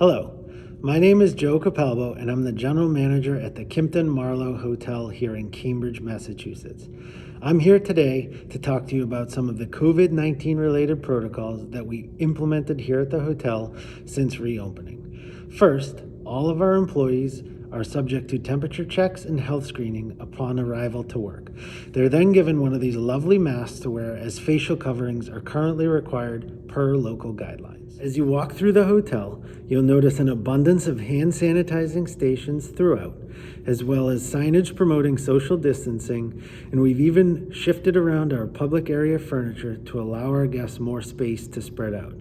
Hello, my name is Joe Capalbo, and I'm the general manager at the Kimpton Marlowe Hotel here in Cambridge, Massachusetts. I'm here today to talk to you about some of the COVID-19 related protocols that we implemented here at the hotel since reopening. First, all of our employees are subject to temperature checks and health screening upon arrival to work. They're then given one of these lovely masks to wear, as facial coverings are currently required per local guidelines. As you walk through the hotel, you'll notice an abundance of hand sanitizing stations throughout, as well as signage promoting social distancing, and we've even shifted around our public area furniture to allow our guests more space to spread out.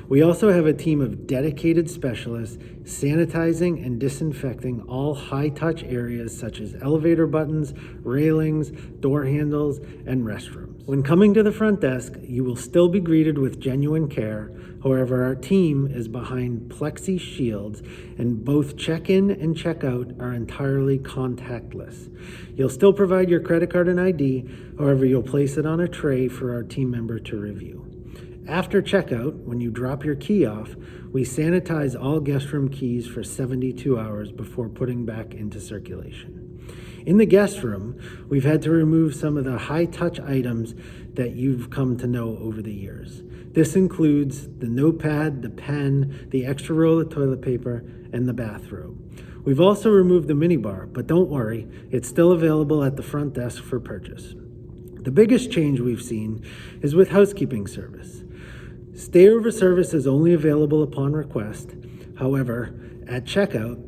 We also have a team of dedicated specialists sanitizing and disinfecting all high-touch areas such as elevator buttons, railings, door handles, and restrooms. When coming to the front desk, you will still be greeted with genuine care. However, our team is behind plexi shields, and both check-in and check-out are entirely contactless. You'll still provide your credit card and ID, however, you'll place it on a tray for our team member to review. After checkout, when you drop your key off, we sanitize all guest room keys for 72 hours before putting back into circulation. In the guest room, we've had to remove some of the high-touch items that you've come to know over the years. This includes the notepad, the pen, the extra roll of toilet paper, and the bathrobe. We've also removed the minibar, but don't worry, it's still available at the front desk for purchase. The biggest change we've seen is with housekeeping service. Stayover service is only available upon request. However, at checkout,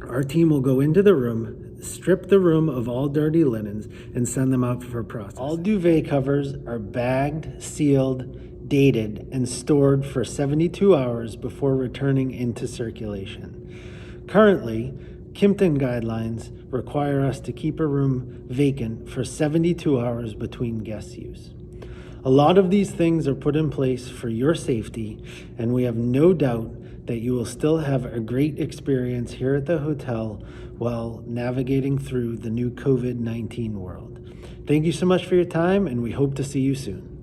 our team will go into the room, strip the room of all dirty linens, and send them out for processing. All duvet covers are bagged, sealed, dated, and stored for 72 hours before returning into circulation. Currently, Kimpton guidelines require us to keep a room vacant for 72 hours between guest use. A lot of these things are put in place for your safety, and we have no doubt that you will still have a great experience here at the hotel while navigating through the new COVID-19 world. Thank you so much for your time, and we hope to see you soon.